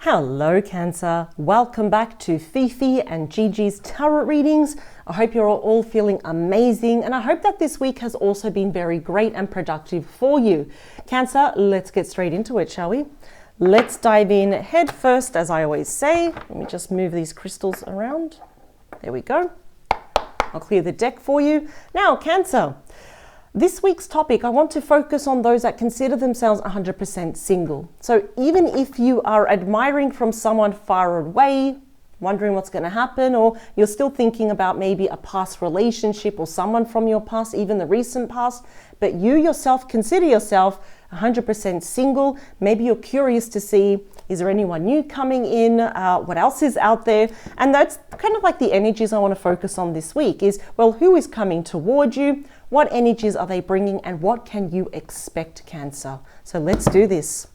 Hello Cancer, welcome back to Fifi and Gigi's tarot readings. I hope you're all feeling amazing and I hope that this week has also been very great and productive for you. Cancer, let's get straight into it, shall we? Let's dive in head first, as I always say. Let me just move these crystals around. There we go. I'll clear the deck for you. Now, Cancer. This week's topic, I want to focus on those that consider themselves 100% single. So even if you are admiring from someone far away, wondering what's going to happen, or you're still thinking about maybe a past relationship or someone from your past, even the recent past, but you yourself consider yourself 100% single, maybe you're curious to see, is there anyone new coming in? What else is out there? And that's kind of like the energies I want to focus on this week is, well, who is coming toward you? What energies are they bringing and what can you expect, Cancer? So let's do this.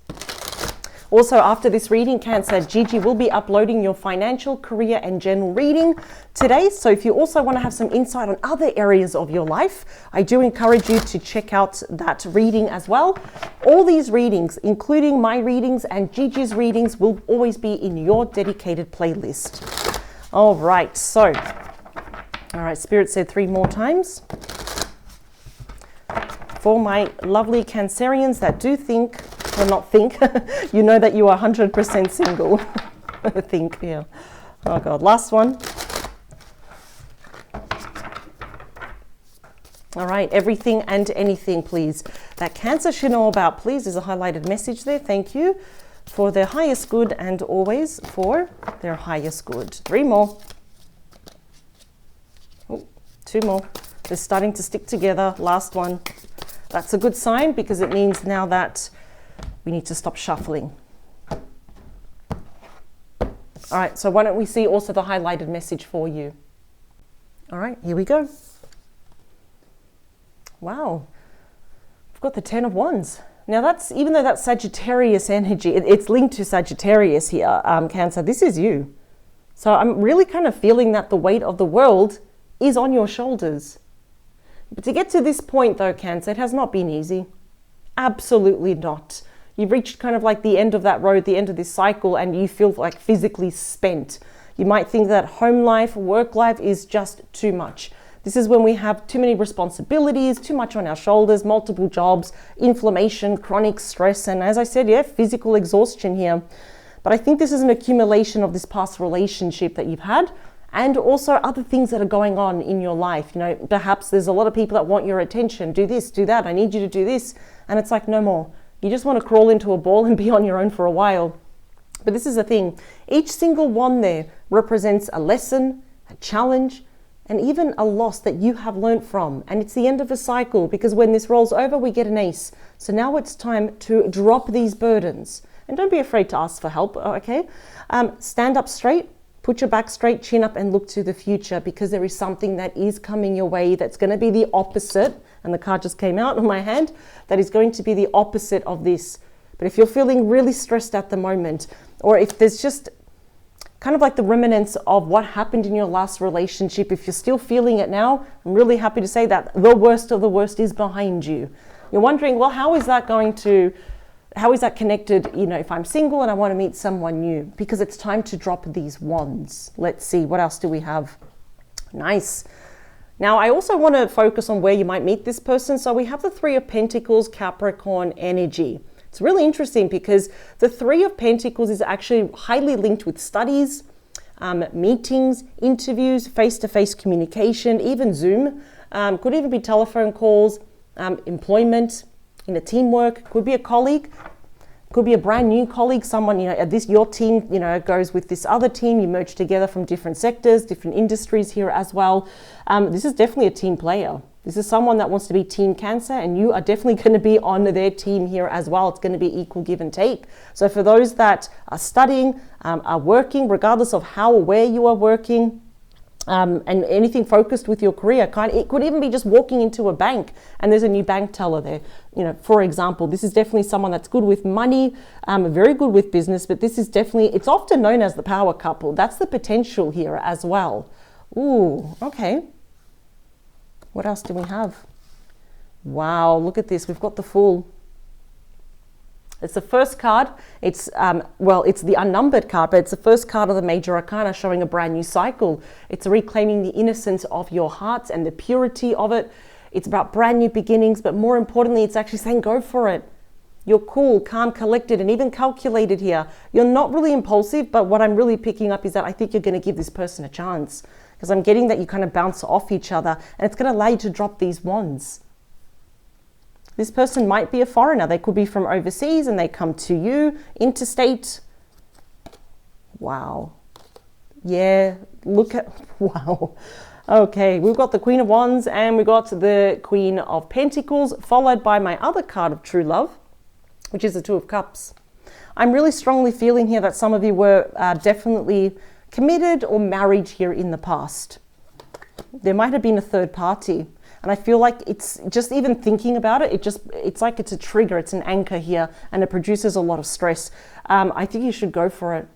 Also, after this reading, Cancer, Gigi will be uploading your financial, career and general reading today. So if you also want to have some insight on other areas of your life, I do encourage you to check out that reading as well. All these readings, including my readings and Gigi's readings, will always be in your dedicated playlist. All right, Spirit said 3 more times. For my lovely Cancerians that do think, or not think, you know that you are 100% single. Think, yeah. Oh God, last one. All right, everything and anything, please. That Cancer should know about, please. There's a highlighted message there. Thank you. For their highest good and always for their highest good. 3 more. Oh, 2 more. They're starting to stick together. Last one. That's a good sign because it means now that we need to stop shuffling. All right, so why don't we see also the highlighted message for you? All right, here we go. Wow, we've got the 10 of Wands. Now that's, even though that's Sagittarius energy, it's linked to Sagittarius here, Cancer, this is you. So I'm really kind of feeling that the weight of the world is on your shoulders. But to get to this point though, Cancer, it has not been easy. Absolutely not. You've reached kind of like the end of that road, the end of this cycle, and you feel like physically spent. You might think that home life, work life is just too much. This is when we have too many responsibilities, too much on our shoulders, multiple jobs, inflammation, chronic stress, and as I said, yeah, physical exhaustion here. But I think this is an accumulation of this past relationship that you've had, and also other things that are going on in your life. You know, perhaps there's a lot of people that want your attention. Do this, do that. I need you to do this. And it's like, no more. You just want to crawl into a ball and be on your own for a while. But this is the thing. Each single one there represents a lesson, a challenge, and even a loss that you have learned from. And it's the end of a cycle because when this rolls over, we get an ace. So now it's time to drop these burdens. And don't be afraid to ask for help, okay? Stand up straight. Put your back straight, chin up, and look to the future because there is something that is coming your way that's going to be the opposite. And the card just came out on my hand. That is going to be the opposite of this. But if you're feeling really stressed at the moment, or if there's just kind of like the remnants of what happened in your last relationship, if you're still feeling it now, I'm really happy to say that the worst of the worst is behind you. You're wondering, well, how is that connected, you know, if I'm single and I want to meet someone new? Because it's time to drop these wands. Let's see, what else do we have? Nice. Now, I also want to focus on where you might meet this person. So we have the 3 of Pentacles, Capricorn energy. It's really interesting because the 3 of Pentacles is actually highly linked with studies, meetings, interviews, face-to-face communication, even Zoom. Could even be telephone calls, employment, in a teamwork, could be a colleague, could be a brand new colleague, someone, you know, your team, you know, goes with this other team, you merge together from different sectors, different industries here as well. This is definitely a team player. This is someone that wants to be Team Cancer and you are definitely going to be on their team here as well. It's going to be equal give and take. So for those that are studying, are working, regardless of how or where you are working, and anything focused with your career, it could even be just walking into a bank and there's a new bank teller there. You know, for example, this is definitely someone that's good with money, very good with business, but this is definitely, it's often known as the power couple. That's the potential here as well. Ooh, okay. What else do we have? Wow, look at this. We've got the Fool. It's the first card. It's, it's the unnumbered card, but it's the first card of the major arcana showing a brand new cycle. It's reclaiming the innocence of your hearts and the purity of it. It's about brand new beginnings, but more importantly, it's actually saying go for it. You're cool, calm, collected, and even calculated here. You're not really impulsive, but what I'm really picking up is that I think you're going to give this person a chance, because I'm getting that you kind of bounce off each other, and it's going to allow you to drop these wands. This person might be a foreigner. They could be from overseas and they come to you, interstate. Wow. Yeah, look at, wow. Okay, we've got the Queen of Wands and we got the Queen of Pentacles, followed by my other card of true love, which is the Two of Cups. I'm really strongly feeling here that some of you were definitely committed or married here in the past. There might have been a third party. And I feel like it's just even thinking about it, it's like it's a trigger, it's an anchor here, and it produces a lot of stress. I think you should go for it.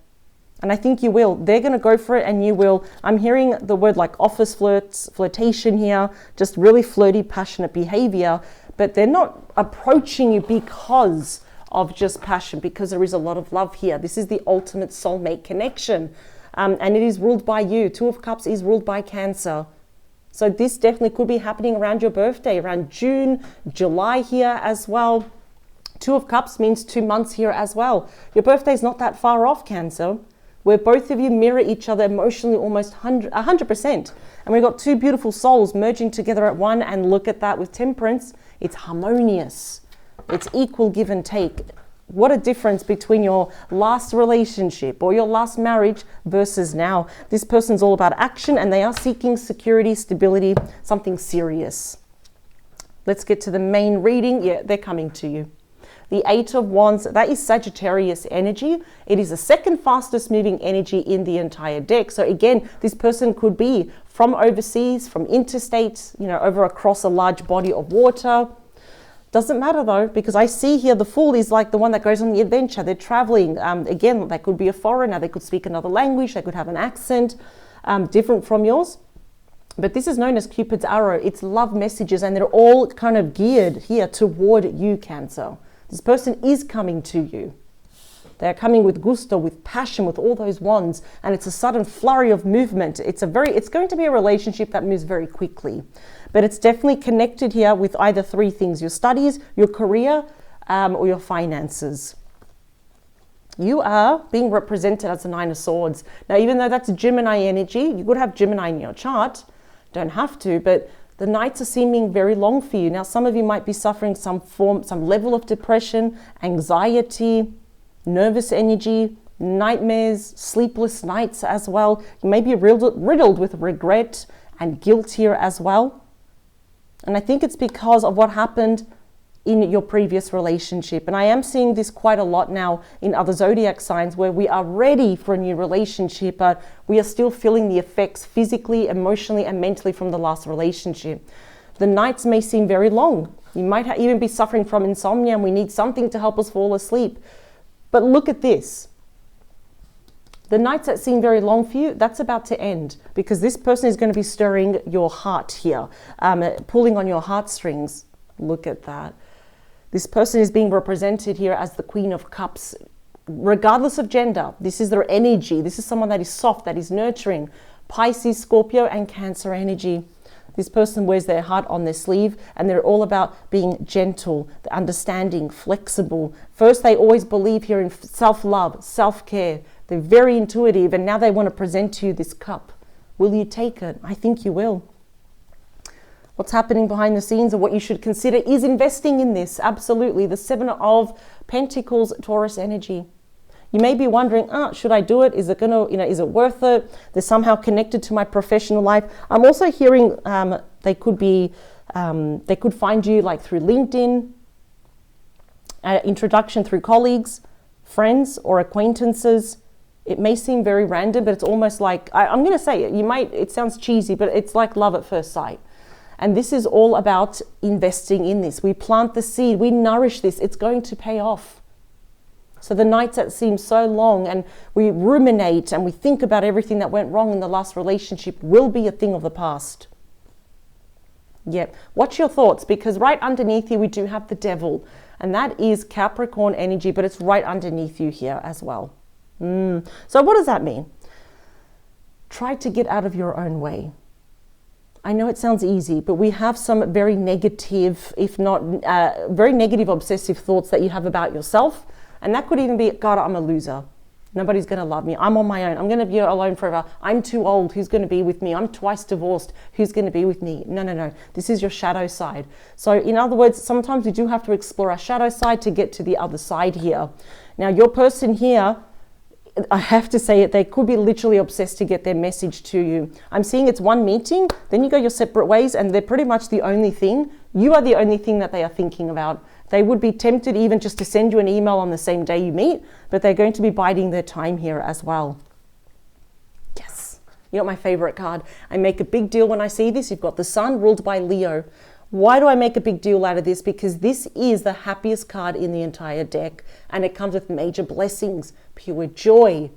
And I think you will. They're going to go for it and you will. I'm hearing the word like office flirtation here, just really flirty, passionate behavior, but they're not approaching you because of just passion, because there is a lot of love here. This is the ultimate soulmate connection. And it is ruled by you. Two of Cups is ruled by Cancer. So this definitely could be happening around your birthday, around June, July here as well. Two of Cups means 2 months here as well. Your birthday is not that far off, Cancer, where both of you mirror each other emotionally almost 100%. And we've got two beautiful souls merging together at one, and look at that with Temperance. It's harmonious. It's equal give and take. What a difference between your last relationship or your last marriage versus now. This person's all about action and they are seeking security, stability, something serious. Let's get to the main reading. Yeah, they're coming to you. The Eight of Wands, that is Sagittarius energy. It is the second fastest moving energy in the entire deck. So again, this person could be from overseas, from interstate, over across a large body of water. Doesn't matter though, because I see here the Fool is like the one that goes on the adventure. They're traveling. Again, they could be a foreigner. They could speak another language. They could have an accent different from yours. But this is known as Cupid's arrow. It's love messages, and they're all kind of geared here toward you, Cancer. This person is coming to you. They're coming with gusto, with passion, with all those wands, and it's a sudden flurry of movement. It's going to be a relationship that moves very quickly. But it's definitely connected here with either three things: your studies, your career, or your finances. You are being represented as the Nine of Swords. Now, even though that's Gemini energy, you could have Gemini in your chart. Don't have to, but the nights are seeming very long for you. Now, some of you might be suffering some level of depression, anxiety, nervous energy, nightmares, sleepless nights as well. You may be riddled with regret and guilt here as well. And I think it's because of what happened in your previous relationship. And I am seeing this quite a lot now in other zodiac signs, where we are ready for a new relationship, but we are still feeling the effects physically, emotionally, and mentally from the last relationship. The nights may seem very long. You might even be suffering from insomnia, and we need something to help us fall asleep. But look at this. The nights that seem very long for you, that's about to end, because this person is going to be stirring your heart here, pulling on your heartstrings. Look at that. This person is being represented here as the Queen of Cups, regardless of gender. This is their energy. This is someone that is soft, that is nurturing. Pisces, Scorpio, and Cancer energy. This person wears their heart on their sleeve, and they're all about being gentle, understanding, flexible. First, they always believe here in self-love, self-care. They're very intuitive, and now they want to present to you this cup. Will you take it? I think you will. What's happening behind the scenes, or what you should consider, is investing in this. Absolutely. The Seven of Pentacles, Taurus energy. You may be wondering, should I do it? Is it is it worth it? They're somehow connected to my professional life. I'm also hearing they could find you like through LinkedIn, introduction through colleagues, friends, or acquaintances. It may seem very random, but it's almost like, I'm going to say it. It sounds cheesy, but it's like love at first sight. And this is all about investing in this. We plant the seed, we nourish this, it's going to pay off. So the nights that seem so long, and we ruminate and we think about everything that went wrong in the last relationship, will be a thing of the past. Yep. Watch your thoughts, because right underneath here we do have the Devil. And that is Capricorn energy, but it's right underneath you here as well. So what does that mean? Try to get out of your own way. I know it sounds easy, but we have some very negative, if not very negative obsessive thoughts that you have about yourself. And that could even be, God, I'm a loser. Nobody's going to love me. I'm on my own. I'm going to be alone forever. I'm too old. Who's going to be with me? I'm twice divorced. Who's going to be with me? No, no, no. This is your shadow side. So in other words, sometimes we do have to explore our shadow side to get to the other side here. Now, your person here, I have to say it, they could be literally obsessed to get their message to you. I'm seeing it's one meeting, then you go your separate ways, and they're pretty much the only thing. You are the only thing that they are thinking about. They would be tempted even just to send you an email on the same day you meet, but they're going to be biding their time here as well. Yes, you got my favorite card. I make a big deal when I see this. You've got the Sun ruled by Leo. Why do I make a big deal out of this? Because this is the happiest card in the entire deck, and it comes with major blessings, pure joy.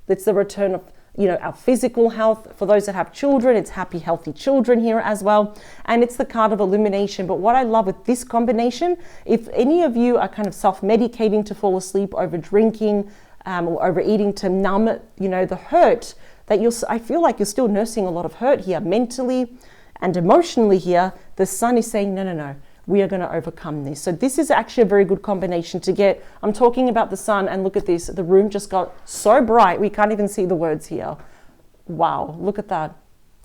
It's the return of, our physical health. For those that have children, it's happy, healthy children here as well. And it's the card of illumination. But what I love with this combination, if any of you are kind of self-medicating to fall asleep, over drinking, or overeating to numb, the hurt that I feel like you're still nursing a lot of hurt here mentally and emotionally here. The Sun is saying, no, no, no. We are going to overcome this. So this is actually a very good combination to get. I'm talking about the Sun, and look at this. The room just got so bright, we can't even see the words here. Wow, look at that.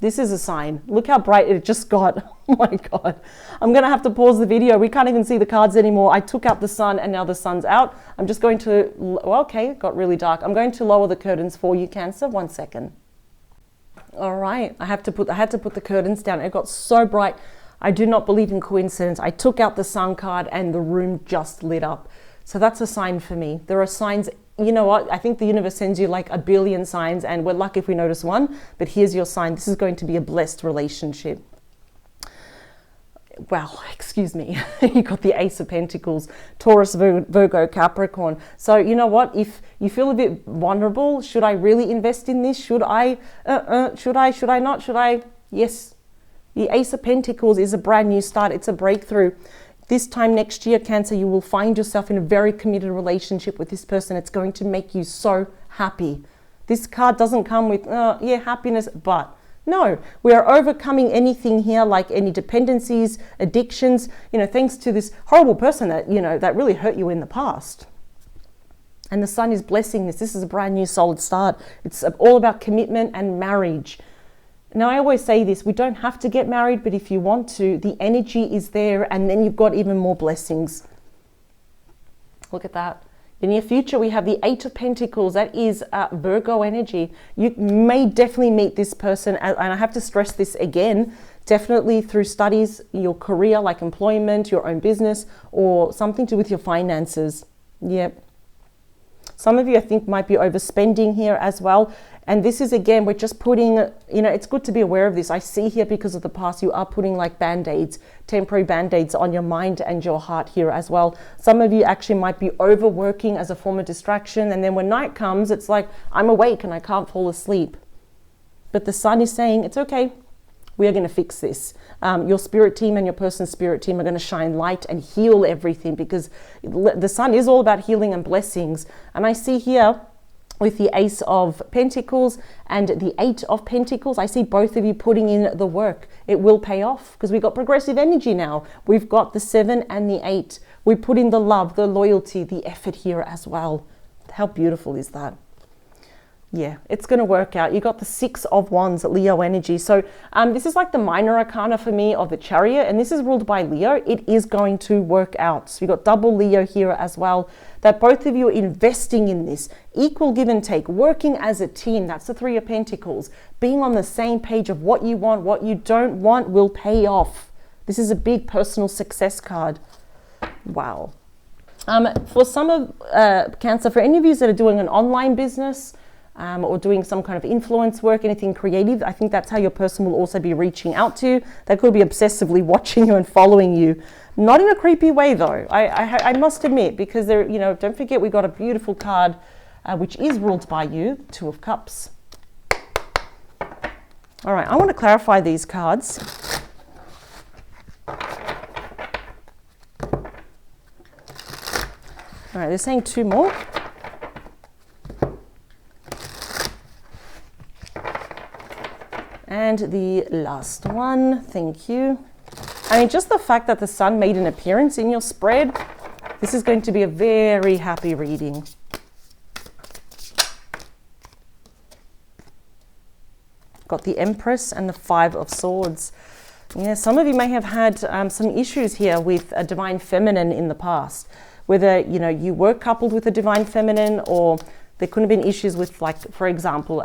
This is a sign. Look how bright it just got. Oh my God. I'm going to have to pause the video. We can't even see the cards anymore. I took out the Sun, and now the Sun's out. I'm just going to, okay, it got really dark. I'm going to lower the curtains for you, Cancer. 1 second. All right, I had to put the curtains down. It got so bright. I do not believe in coincidence. I took out the Sun card and the room just lit up. So that's a sign for me. There are signs, you know what? I think the universe sends you like a billion signs, and we're lucky if we notice one, but here's your sign. This is going to be a blessed relationship. Wow, excuse me. You got the Ace of Pentacles, Taurus, Virgo, Capricorn. So you know what? If you feel a bit vulnerable, should I really invest in this? Should I? Should I not? Should I? Yes. The Ace of Pentacles is a brand new start. It's a breakthrough. This time next year, Cancer, you will find yourself in a very committed relationship with this person. It's going to make you so happy. This card doesn't come with, happiness, but no, we are overcoming anything here, like any dependencies, addictions, thanks to this horrible person that, that really hurt you in the past. And the Sun is blessing this. This is a brand new solid start. It's all about commitment and marriage. Now, I always say this, we don't have to get married, but if you want to, the energy is there, and then you've got even more blessings. Look at that. In your future, we have the Eight of Pentacles. That is Virgo energy. You may definitely meet this person, and I have to stress this again, definitely through studies, your career, like employment, your own business, or something to do with your finances. Yep. Some of you, I think, might be overspending here as well. And this is, again, we're just putting, it's good to be aware of this. I see here, because of the past, you are putting like band-aids, temporary band-aids on your mind and your heart here as well. Some of you actually might be overworking as a form of distraction. And then when night comes, it's like, I'm awake and I can't fall asleep. But the Sun is saying, it's okay. We are going to fix this. Your spirit team and your person's spirit team are going to shine light and heal everything, because the Sun is all about healing and blessings. And I see here, with the Ace of Pentacles and the Eight of Pentacles, I see both of you putting in the work. It will pay off, because we've got progressive energy now. We've got the 7 and the 8. We put in the love, the loyalty, the effort here as well. How beautiful is that? Yeah, it's going to work out. You got the 6 of Wands, Leo energy. So this is like the minor arcana for me of the Chariot, and this is ruled by Leo. It is going to work out. So you got double Leo here as well, that both of you are investing in this. Equal give and take, working as a team. That's the 3 of Pentacles. Being on the same page of what you want, what you don't want will pay off. This is a big personal success card. Wow. For some of Cancer, for any of you that are doing an online business, or doing some kind of influence work, anything creative, I think that's how your person will also be reaching out to you. They could be obsessively watching you and following you. Not in a creepy way though, I must admit, because they're, don't forget we got a beautiful card, which is ruled by you, 2 of Cups. All right, I want to clarify these cards. All right, they're saying 2 more. And the last one, thank you. I mean, just the fact that the sun made an appearance in your spread, this is going to be a very happy reading. Got the Empress and the 5 of Swords. Yeah, some of you may have had some issues here with a divine feminine in the past. Whether, you know, you were coupled with a divine feminine, or there could have been issues with, like, for example,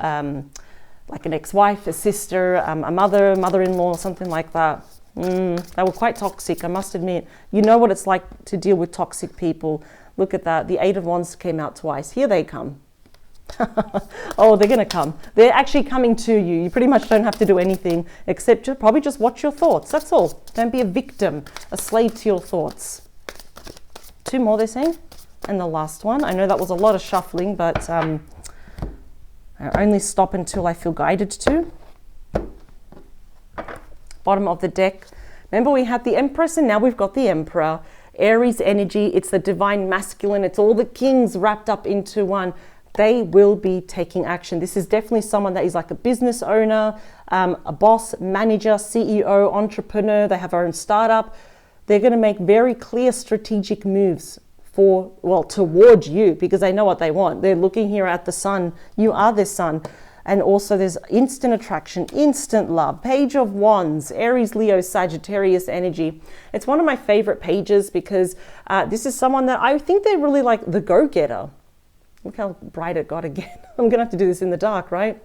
like an ex-wife, a sister, a mother, mother-in-law, something like that. They were quite toxic, I must admit. You know what it's like to deal with toxic people. Look at that. The 8 of Wands came out twice. Here they come. Oh, they're going to come. They're actually coming to you. You pretty much don't have to do anything except probably just watch your thoughts. That's all. Don't be a victim, a slave to your thoughts. 2 more, they're saying. And the last one. I know that was a lot of shuffling, but I only stop until I feel guided to. Bottom of the deck. Remember, we had the Empress and now we've got the Emperor. Aries energy. It's the divine masculine. It's all the kings wrapped up into one. They will be taking action. This is definitely someone that is like a business owner, a boss, manager, CEO, entrepreneur. They have their own startup. They're going to make very clear strategic moves toward you, because they know what they want. They're looking here at the sun. You are their sun. And also there's instant attraction, instant love, Page of Wands, Aries, Leo, Sagittarius energy. It's one of my favorite pages because this is someone that I think they're really like the go-getter. Look how bright it got again. I'm going to have to do this in the dark, right?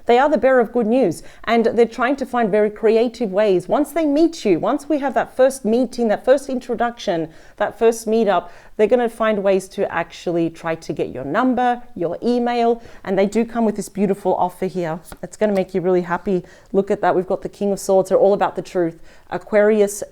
They are the bearer of good news, and they're trying to find very creative ways. Once they meet you, once we have that first meeting, that first introduction, that first meetup, they're going to find ways to actually try to get your number, your email, and they do come with this beautiful offer here. It's going to make you really happy. Look at that. We've got the King of Swords. They're all about the truth. Aquarius,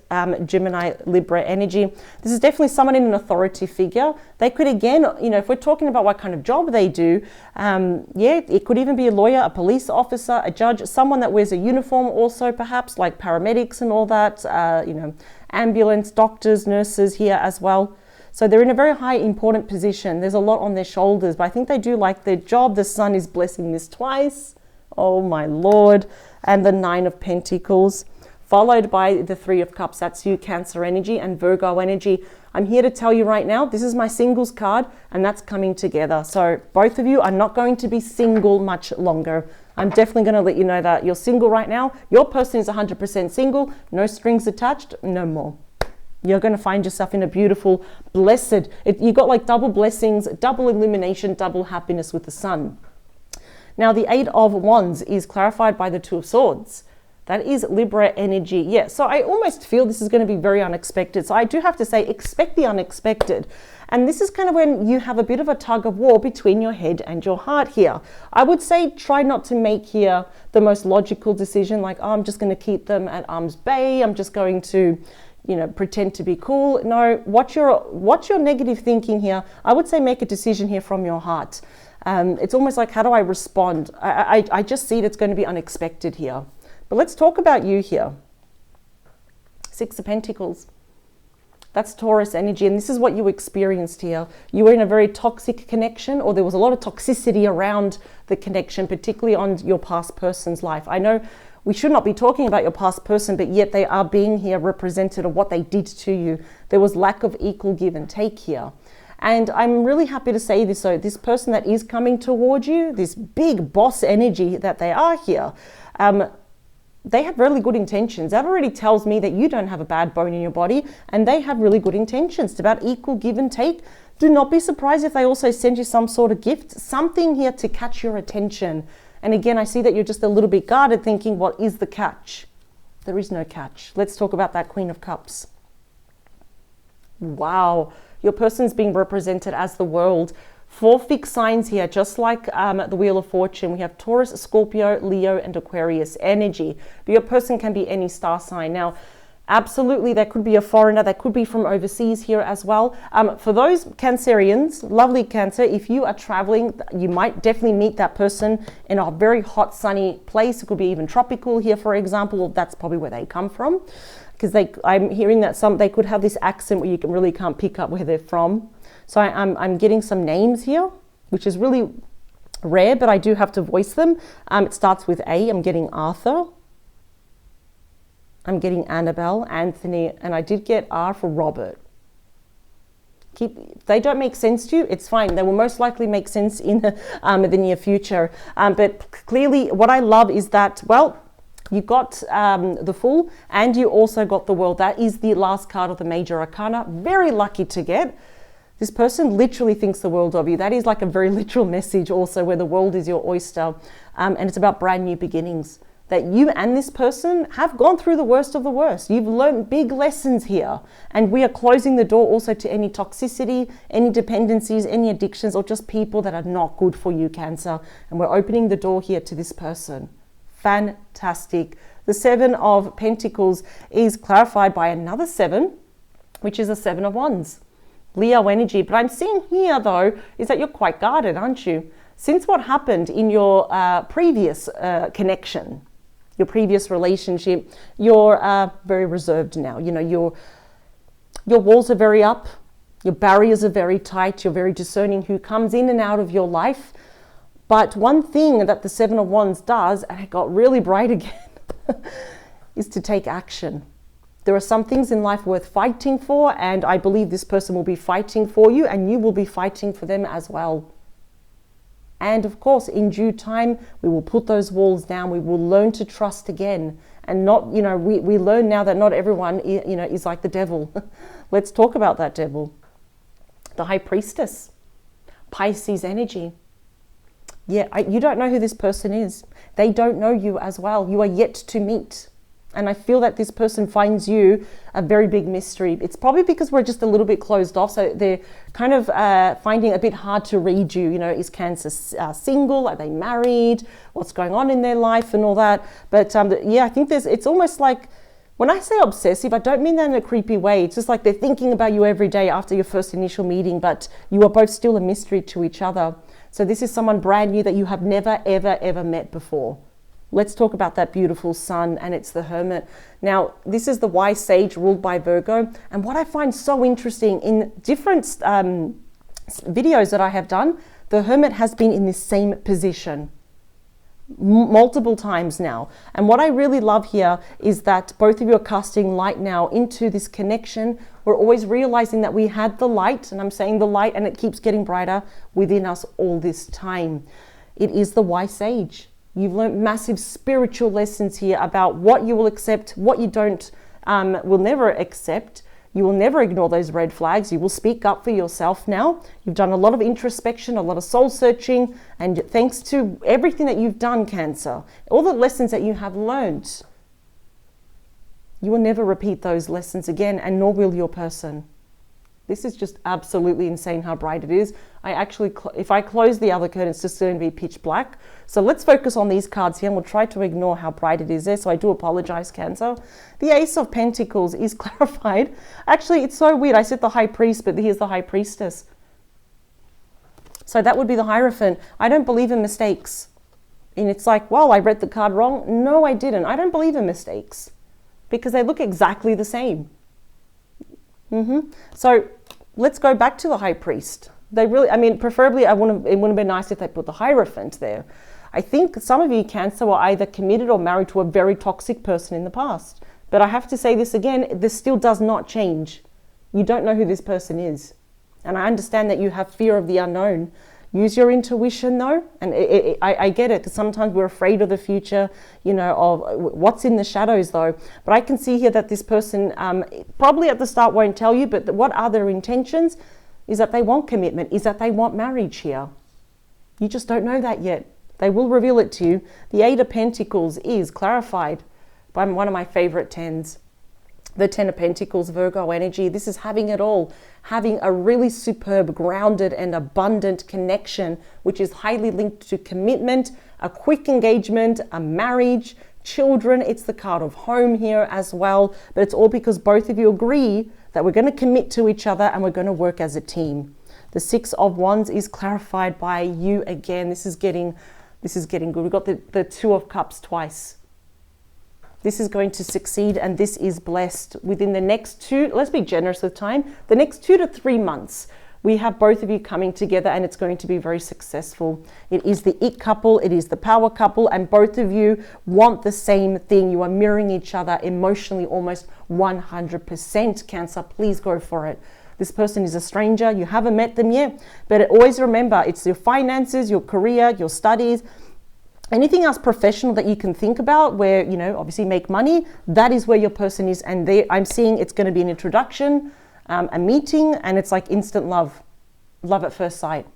Gemini, Libra energy. This is definitely someone in an authority figure. They could, again, you know, if we're talking about what kind of job they do, it could even be a lawyer, a police officer, a judge, someone that wears a uniform also, perhaps like paramedics and all that, ambulance, doctors, nurses here as well. So they're in a very high important position. There's a lot on their shoulders, but I think they do like their job. The sun is blessing this twice. Oh my Lord. And the 9 of Pentacles, followed by the 3 of Cups. That's you, Cancer energy and Virgo energy. I'm here to tell you right now, this is my singles card, and that's coming together. So both of you are not going to be single much longer. I'm definitely going to let you know that you're single right now. Your person is 100% single, no strings attached, no more. You're going to find yourself in a beautiful, blessed, you got like double blessings, double illumination, double happiness with the sun. Now the 8 of Wands is clarified by the 2 of Swords. That is Libra energy. Yeah, so I almost feel this is going to be very unexpected. So I do have to say, expect the unexpected. And this is kind of when you have a bit of a tug of war between your head and your heart here. I would say try not to make here the most logical decision, like, oh, I'm just going to keep them at arm's bay. I'm just going to, pretend to be cool. No, watch your negative thinking here. I would say make a decision here from your heart. It's almost like, how do I respond? I just see it's going to be unexpected here. But let's talk about you here. 6 of Pentacles. That's Taurus energy, and this is what you experienced here. You were in a very toxic connection, or there was a lot of toxicity around the connection, particularly on your past person's life. I know we should not be talking about your past person, but yet they are being here represented of what they did to you. There was lack of equal give and take here. And I'm really happy to say this. So this person that is coming toward you, this big boss energy that they are here, they have really good intentions. That already tells me that you don't have a bad bone in your body, and they have really good intentions. It's about equal give and take. Do not be surprised if they also send you some sort of gift, something here to catch your attention. And again, I see that you're just a little bit guarded, thinking, what is the catch? There is no catch. Let's talk about that Queen of Cups. Wow, your person's being represented as the world. 4 fixed signs here, just like the Wheel of Fortune. We have Taurus, Scorpio, Leo, and Aquarius energy. But your person can be any star sign. Now, absolutely, there could be a foreigner. That could be from overseas here as well. For those Cancerians, lovely Cancer, if you are traveling, you might definitely meet that person in a very hot, sunny place. It could be even tropical here, for example. That's probably where they come from. Because I'm hearing that they could have this accent where you really can't pick up where they're from. So I'm getting some names here, which is really rare, but I do have to voice them. It starts with A. I'm getting Arthur. I'm getting Annabelle, Anthony, and I did get R for Robert. If they don't make sense to you, it's fine. They will most likely make sense in the near future. But clearly, what I love is that, well, you got the Fool, and you also got the World. That is the last card of the Major Arcana. Very lucky to get. This person literally thinks the world of you. That is like a very literal message also, where the world is your oyster. And it's about brand new beginnings. That you and this person have gone through the worst of the worst. You've learned big lessons here. And we are closing the door also to any toxicity, any dependencies, any addictions, or just people that are not good for you, Cancer. And we're opening the door here to this person. Fantastic. The Seven of Pentacles is clarified by another 7, which is a 7 of Wands. Leo energy. But I'm seeing here, though, is that you're quite guarded, aren't you? Since what happened in your previous connection, your previous relationship, you're very reserved now. You know, your walls are very up, your barriers are very tight, you're very discerning who comes in and out of your life. But one thing that the 7 of Wands does, and it got really bright again, is to take action. There are some things in life worth fighting for, and I believe this person will be fighting for you, and you will be fighting for them as well. And of course, in due time, we will put those walls down. We will learn to trust again. And not, you know, we learn now that not everyone, you know, is like the devil. Let's talk about that devil. The High Priestess, Pisces energy. Yeah, you don't know who this person is. They don't know you as well. You are yet to meet. And I feel that this person finds you a very big mystery. It's probably because we're just a little bit closed off. So they're kind of finding it a bit hard to read you. You know, is Cancer single? Are they married? What's going on in their life and all that? But yeah, I think it's almost like, when I say obsessive, I don't mean that in a creepy way. It's just like they're thinking about you every day after your first initial meeting, but you are both still a mystery to each other. So this is someone brand new that you have never, ever, ever met before. Let's talk about that beautiful sun, and it's the Hermit. Now, this is the wise sage ruled by Virgo. And what I find so interesting in different videos that I have done, the Hermit has been in this same position multiple times now. And what I really love here is that both of you are casting light now into this connection. We're always realizing that we had the light, and I'm saying the light, and it keeps getting brighter within us all this time. It is the wise sage. You've learned massive spiritual lessons here about what you will accept, what you don't, will never accept. You will never ignore those red flags. You will speak up for yourself now. You've done a lot of introspection, a lot of soul searching, and thanks to everything that you've done, Cancer, all the lessons that you have learned, you will never repeat those lessons again, and nor will your person. This is just absolutely insane how bright it is. I actually, if I close the other curtain, it's just going to be pitch black. So let's focus on these cards here, and we'll try to ignore how bright it is there. So I do apologize, Cancer. The Ace of Pentacles is clarified. Actually, it's so weird. I said the High Priest, but here's the High Priestess. So that would be the Hierophant. I don't believe in mistakes. And it's like, well, I read the card wrong. No, I didn't. I don't believe in mistakes because they look exactly the same. So let's go back to the High Priest. They really, I mean, preferably, it wouldn't have been nice if they put the Hierophant there. I think some of you, Cancer, were either committed or married to a very toxic person in the past. But I have to say this again, this still does not change. You don't know who this person is. And I understand that you have fear of the unknown. Use your intuition though, and I get it, because sometimes we're afraid of the future, you know, of what's in the shadows though. But I can see here that this person probably at the start won't tell you, but what are their intentions is that they want commitment, is that they want marriage here. You just don't know that yet. They will reveal it to you. The Eight of Pentacles is clarified by one of my favorite 10s. The 10 of Pentacles, Virgo energy. This is having it all. Having a really superb, grounded and abundant connection, which is highly linked to commitment, a quick engagement, a marriage, children. It's the card of home here as well. But it's all because both of you agree that we're going to commit to each other and we're going to work as a team. The Six of Wands is clarified by you again. This is getting good. We've got the Two of Cups twice. This is going to succeed, and this is blessed within the next let's be generous with time, the next 2 to 3 months. we have both of you coming together and it's going to be very successful. It is the it couple, it is the power couple, and both of you want the same thing. You are mirroring each other emotionally almost 100%. Cancer, please go for it. This person is a stranger, you haven't met them yet, but always remember, it's your finances, your career, your studies, anything else professional that you can think about where, you know, obviously make money, that is where your person is. And I'm seeing it's going to be an introduction, a meeting, and it's like instant love at first sight.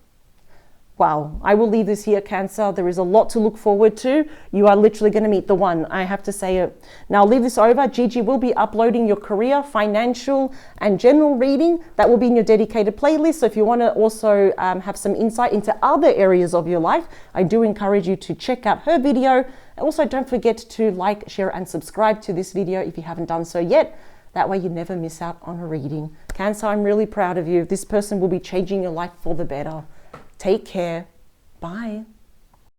Wow, I will leave this here, Cancer. There is a lot to look forward to. You are literally going to meet the one. I have to say it. Now, I'll leave this over. Gigi will be uploading your career, financial, and general reading. That will be in your dedicated playlist. So if you want to also have some insight into other areas of your life, I do encourage you to check out her video. Also, don't forget to like, share, and subscribe to this video if you haven't done so yet. That way you never miss out on a reading. Cancer, I'm really proud of you. This person will be changing your life for the better. Take care. Bye.